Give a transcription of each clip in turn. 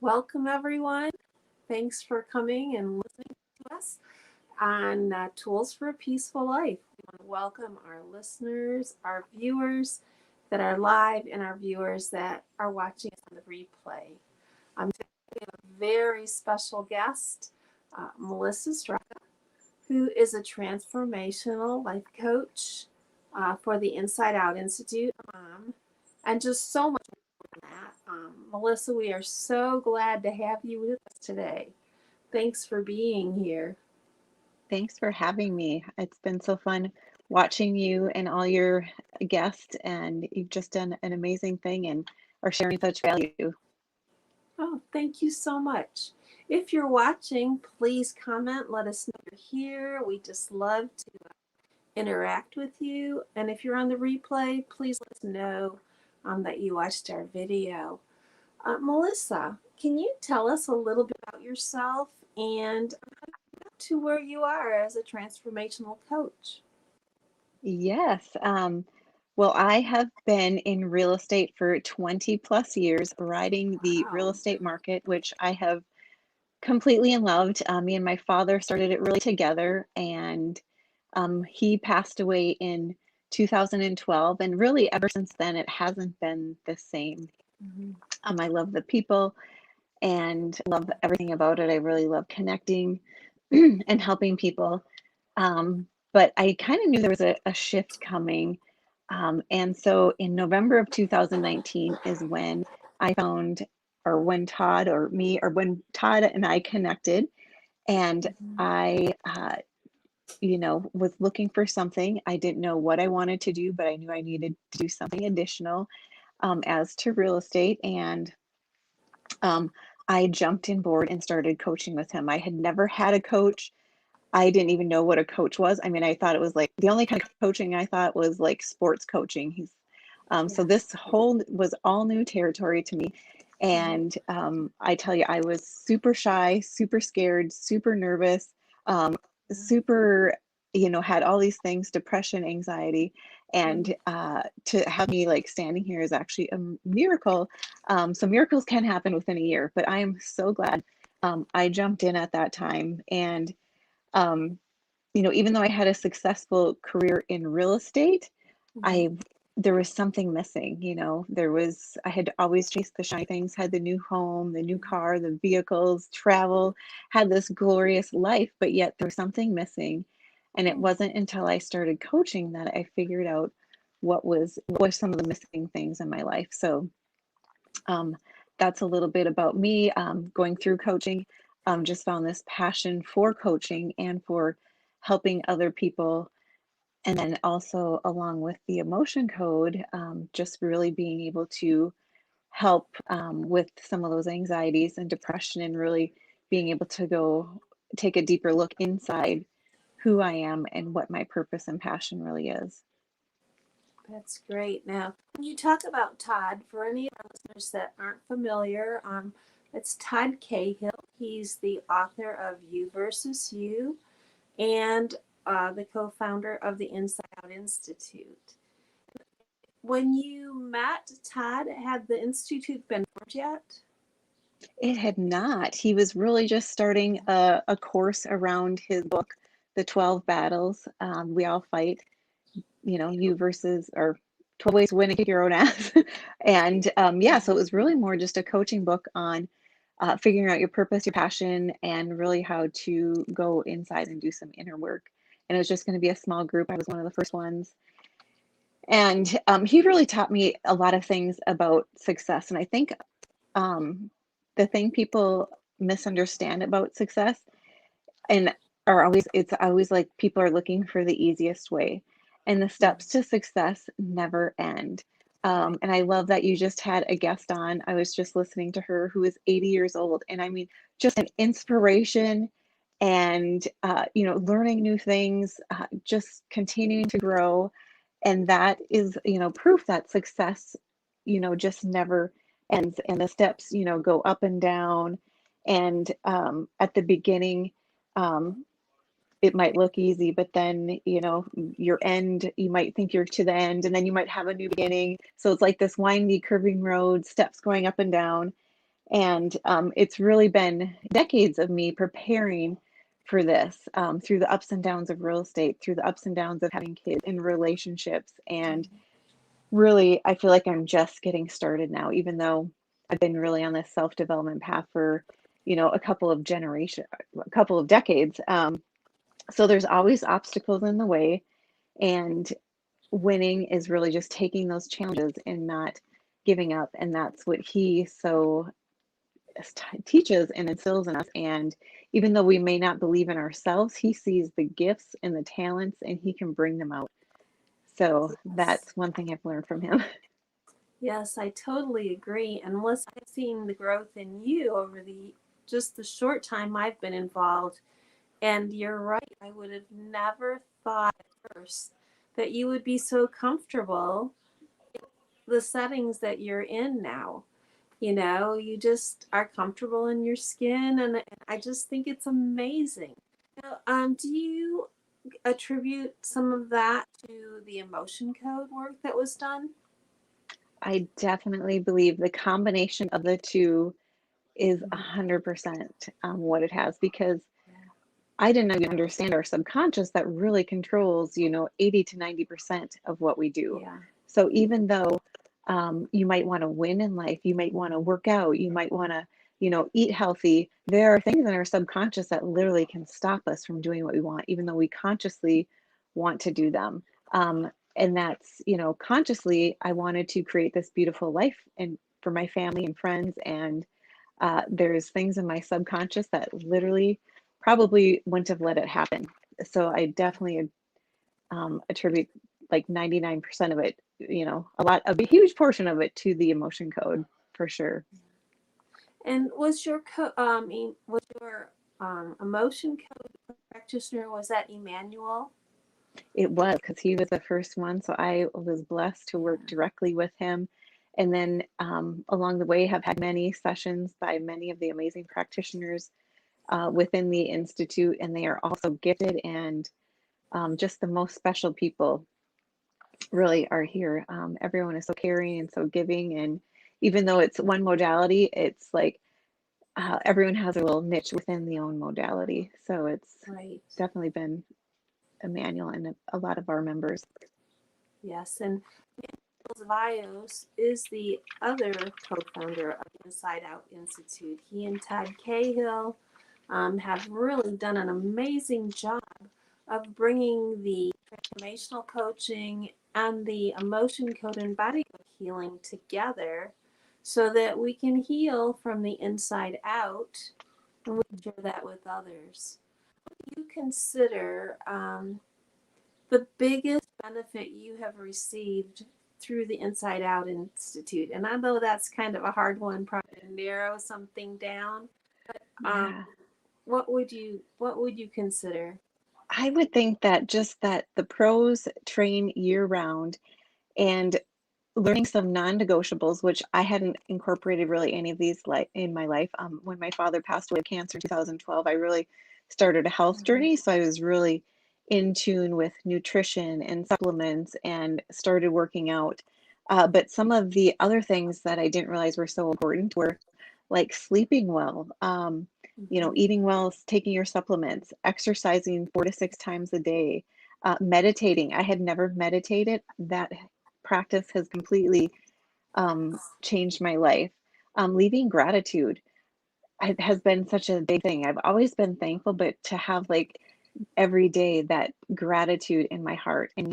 Welcome, everyone. Thanks for coming and listening to us on Tools for a Peaceful Life. We want to welcome our listeners, our viewers that are live, and our viewers that are watching us on the replay. Today we have a very special guest, Melissa Straka, who is a transformational life coach for the Inside Out Institute, and just so much more than that. Melissa, we are so glad to have you with us today. Thanks for being here. Thanks for having me. It's been so fun watching you and all your guests, and you've just done an amazing thing and are sharing such value. Oh, thank you so much. If you're watching, please comment. Let us know you're here. We just love to interact with you. And if you're on the replay, please let us know that you watched our video. Melissa, can you tell us a little bit about yourself and how you got to where you are as a transformational coach? Yes. Well, I have been in real estate for 20 plus years, riding the real Wow. estate market, which I have completely loved. Me and my father started it really together, and he passed away in 2012. And really, ever since then, it hasn't been the same. Mhm. I love the people and love everything about it. I really love connecting and helping people. But I kind of knew there was a shift coming. And so in November of 2019 is when I found, or when Todd or me, or when Todd and I connected. And Mhm. I was looking for something. I didn't know what I wanted to do, but I knew I needed to do something additional as to real estate. And um, I jumped in board and started coaching with him. I had never had a coach. I didn't even know what a coach was. I mean, I thought it was like the only kind of coaching I thought was like sports coaching. So Yeah. this whole was all new territory to me. Mhm. And I tell you, I was super shy, super scared, super nervous, um, super, had all these things, depression, anxiety. Mhm. And to have me like standing here is actually a miracle. So miracles can happen within a year, but I am so glad I jumped in at that time. And um, even though I had a successful career in real estate, Mhm. I there was something missing. I had always chased the shiny things, had the new home, the new car, the vehicles, travel, had this glorious life, but yet there was something missing. And it Mhm. wasn't until I started coaching that I figured out what were some of the missing things in my life. So um, that's a little bit about me going through coaching. Just found this passion for coaching and for helping other people. And then also, along with the emotion code, just really being able to help with some of those anxieties and depression, and really being able to go take a deeper look inside who I am and what my purpose and passion really is. That's great. Now, when you talk about Todd, for any of our listeners that aren't familiar, it's Todd Cahill. He's the author of You versus You and the co founder of the Inside Out Institute. When you met Todd, had the Institute been formed yet? It had not. He was really just starting a course around his book, The 12 Battles We All Fight, you versus, or 12 Ways to Win and Kick Your Own Ass. And yeah, so it was really more just a coaching book on figuring out your purpose, your passion, and really how to go inside and do some inner work. And it was just going to be a small group. I was one of the first ones. And he really taught me a lot of things about success. And I think um, the thing people misunderstand about success and it's always like people are looking for the easiest way, and the steps to success never end. Right. And I love that you just had a guest on. I was just listening to her who is 80 years old, and I mean, just an inspiration, and learning new things, just continuing to grow. And that is, proof that success, just never ends, and the steps, go up and down. And at the beginning, um, it might look easy, but then, your end, you might think you're to the end, and then you might have a new beginning. So it's like this windy, curving road, steps going up and down. And it's really been decades of me preparing for this, through the ups and downs of real estate, through the ups and downs of having kids in relationships. And really, I feel like I'm just getting started now, even though I've been really on this self-development path for, a couple of decades. So there's always obstacles in the way, and winning is really just taking those challenges and not giving up. And that's what he so teaches and instills in us. And even though we may not believe in ourselves, he sees the gifts and the talents and he can bring them out. So Yes. that's one thing I've learned from him. Yes, I totally agree. And Melissa, I've seen the growth in you over the just the short time I've been involved. And you're right, I would have never thought at first that you would be so comfortable in the settings that you're in now. You just are comfortable in your skin, and I just think it's amazing. Now, do you attribute some of that to the emotion code work that was done? I definitely believe the combination of the two is Mhm. 100% what it has, because Yeah. I didn't even understand our subconscious that really controls, 80 to 90% of what we do. Yeah. So even though you might want to win in life, you might want to work out, you might want to, eat healthy, there are things in our subconscious that literally can stop us from doing what we want, even though we consciously want to do them. And that's, consciously, I wanted to create this beautiful life and for my family and friends. And there's things in my subconscious that literally probably wouldn't have let it happen. So I definitely attribute like 99% of it, a huge portion of it to the emotion code for sure. And was your emotion code practitioner, was that Emmanuel? It was because he was the first one. So I was blessed to work Yeah. directly with him. And then along the way, have had many sessions by many of the amazing practitioners within the Institute. And they are also gifted and just the most special people really are here. Everyone is so caring and so giving. And even though it's one modality, it's like everyone has a little niche within the own modality. So it's Right. definitely been a manual and a lot of our members. Yes. And Vios is the other co-founder of Inside Out Institute. He and Ted Cahill have really done an amazing job of bringing the transformational coaching and the emotion code and body code healing together so that we can heal from the inside out, and we share that with others. You consider the biggest benefit you have received through the Inside Out Institute? And I know that's kind of a hard one, probably to narrow something down. Um, Yeah. what would you consider? I would think that just that the pros train year round and learning some non-negotiables, which I hadn't incorporated really any of these like in my life. When my father passed away of cancer in 2012, I really started a health Mhm. journey. So I was really in tune with nutrition and supplements and started working out. But some of the other things that I didn't realize were so important were like sleeping well, Mhm. eating well, taking your supplements, exercising 4 to 6 times a day, meditating. I had never meditated. That practice has completely changed my life. Leaving gratitude has been such a big thing. I've always been thankful, but to have like every day that gratitude in my heart, and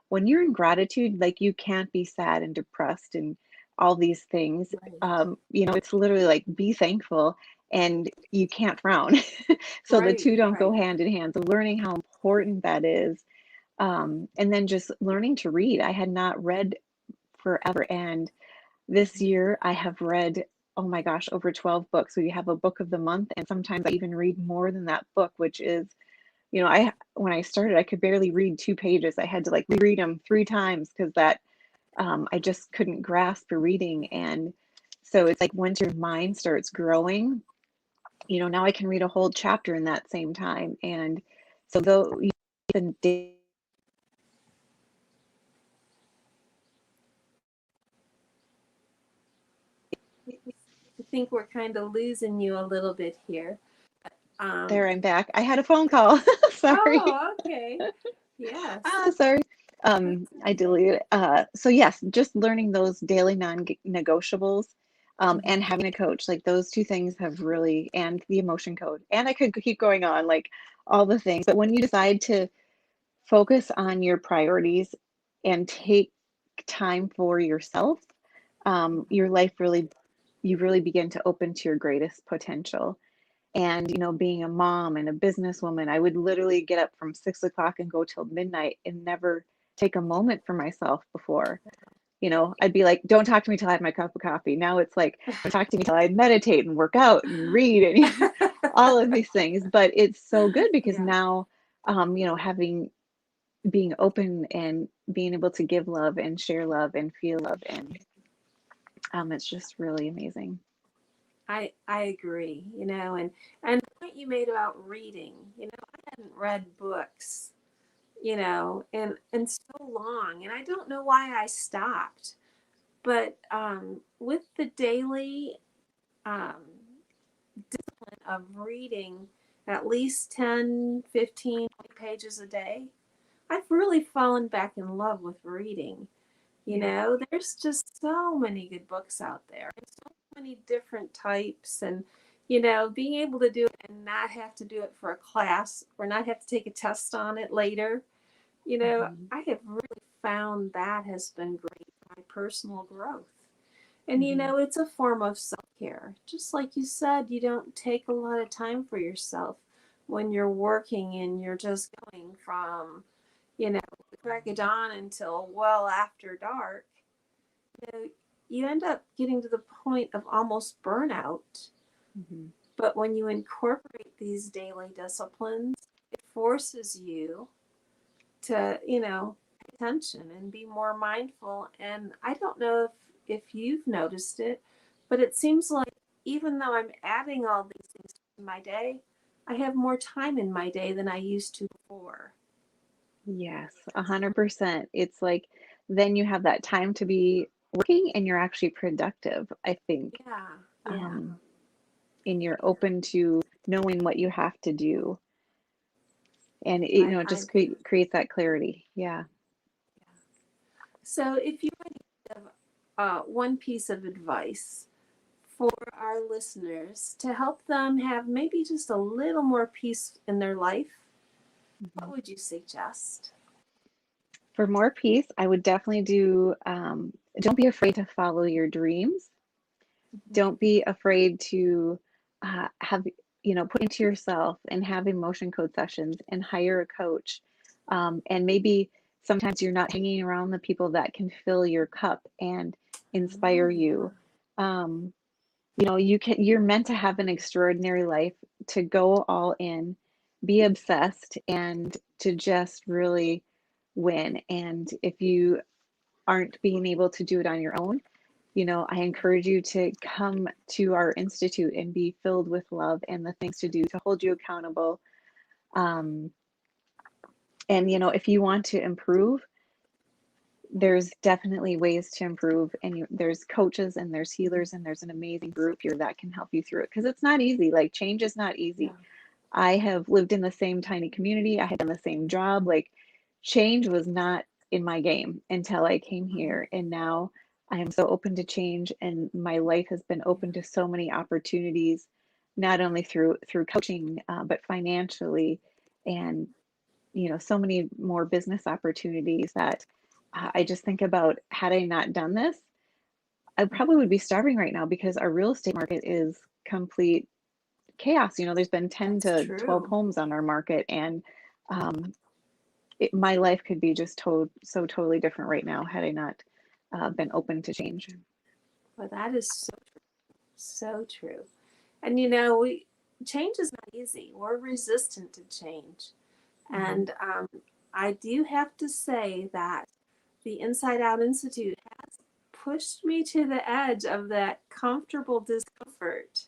when you're in gratitude, like you can't be sad and depressed and all these things. Right. It's literally like be thankful and you can't frown. So the Right. two don't go Right. hand in hand. So learning how important that is, and then just learning to read. I had not read forever. And this Mhm. year I have read, oh my gosh, over 12 books. We have a book of the month, and sometimes I even read more than that book, which is, when I started, I could barely read 2 pages. I had to like reread them 3 times because that I just couldn't grasp the reading. And so it's like once your mind starts growing, now I can read a whole chapter in that same time. And so though you even think we're kind of losing you a little bit here. There, Um, I'm back. I had a phone call. Sorry. oh, okay. Yes. Sorry. I deleted it. So yes, just learning those daily non-negotiables, Mhm. and having a coach, like those two things have really, and the emotion code. And I could keep going on, like all the things. But when you decide to focus on your priorities and take time for yourself, your life really, you really begin to open to your greatest potential. And, being a mom and a businesswoman, I would literally get up from 6 o'clock and go till midnight and never take a moment for myself before. I'd be like, don't talk to me till I have my cup of coffee. Now it's like, don't talk to me till I meditate and work out and read and all of these things. But it's so good because Yeah, now, having being open and being able to give love and share love and feel love, and it's just really amazing. I agree. And the point you made about reading. I hadn't read books, in so long, and I don't know why I stopped. But with the daily um, discipline of reading at least 10, 15, 20 pages a day, I've really fallen back in love with reading. Yeah. There's just so many good books out there, and so many different types, and being able to do it and not have to do it for a class or not have to take a test on it later. Mhm. I have really found that has been great for my personal growth. And Mhm. it's a form of self care. Just like you said, you don't take a lot of time for yourself when you're working and you're just going from, the crack of dawn until well after dark. You know, you end up getting to the point of almost burnout. Mhm. But when you incorporate these daily disciplines, it forces you to, pay attention and be more mindful. And I don't know if you've noticed it, but it seems like even though I'm adding all these things to my day, I have more time in my day than I used to before. Yes, 100%. It's like then you have that time to be working and you're actually productive, I think. Yeah, yeah. Um, and you're open to knowing what you have to do. And it I just agree with creates that clarity. Yeah. you. So if you were to give one piece of advice for our listeners to help them have maybe just a little more peace in their life, what Mhm. would you suggest? For more peace, I would definitely do, don't be afraid to follow your dreams. Mhm. Don't be afraid to have, put into yourself and have emotion code sessions and hire a coach. And maybe sometimes you're not hanging around the people that can fill your cup and inspire Oh, yeah. you. Um, you're meant to have an extraordinary life, to go all in, be obsessed, and to just really win. And if you aren't being able to do it on your own, I encourage you to come to our institute and be filled with love and the things to do to hold you accountable. Um, and if you want to improve, there's definitely ways to improve, and there's coaches and there's Mhm. healers and there's an amazing group here that can help you through it, because it's not easy. Like, change is not Yeah. easy. I have lived in the same tiny community. I had done the same job. Like, change was not in my game until I came Mhm. here. And now I am so open to change, and my life has been Yeah. open to so many opportunities, not only through coaching, but financially, and so many more business opportunities that I just think about, had I not done this, I probably would be starving right now, because our real estate market is complete chaos. There's been 10 That's to 12 true. homes on our market, and um, my life could be just so totally different right now had I not been open to change. Well, that is so, so true. And we change is not easy. We're resistant to change. Mhm. And I do have to say that the Inside Out Institute has pushed me to the edge of that comfortable discomfort,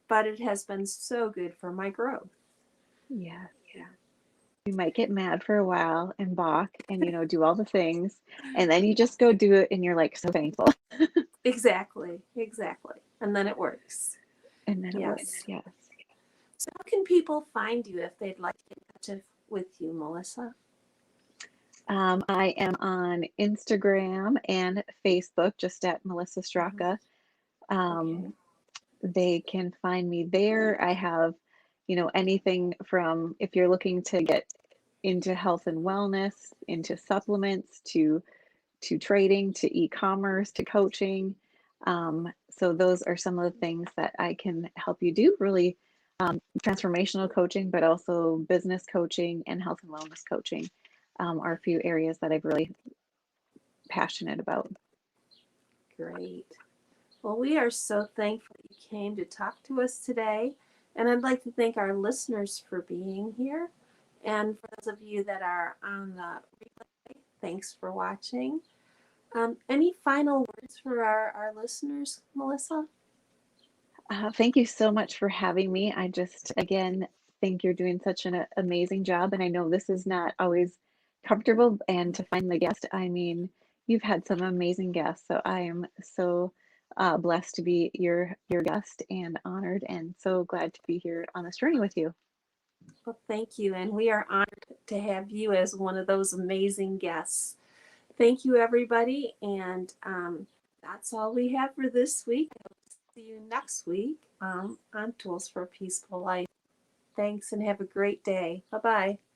but it has been so good for my growth. Yes. You might get mad for a while and balk and, do all the things. And then you just go do it and you're like so thankful. Exactly, exactly. and then it works. And then it Yes. works. Yes. So how can people find you if they'd like to get in touch with you, Melissa? I am on Instagram and Facebook, just at Melissa Mhm. Straka. Okay. Um, they can find me there. I have, anything from if you're looking to get into health and wellness, into supplements, to trading, to e-commerce, to coaching. So those are some of the things that I can help you do. Really, transformational coaching, but also business coaching and health and wellness coaching are a few areas that I'm really passionate about. Great. Well, we are so thankful you came to talk to us today. And I'd like to thank our listeners for being here. And for those of you that are on the replay, thanks for watching. Any final words for our listeners, Melissa? Thank you so much for having me. I just, again, think you're doing such an amazing job. And I know this is not always comfortable. And to find the guest, I mean, you've had some amazing guests. So I am so blessed to be your guest and honored and so glad to be here on this journey with you. Well, thank you. And we are honored to have you as one of those amazing guests. Thank you, everybody. And that's all we have for this week. I'll see you next week on Tools for a Peaceful Life. Thanks and have a great day. Bye bye.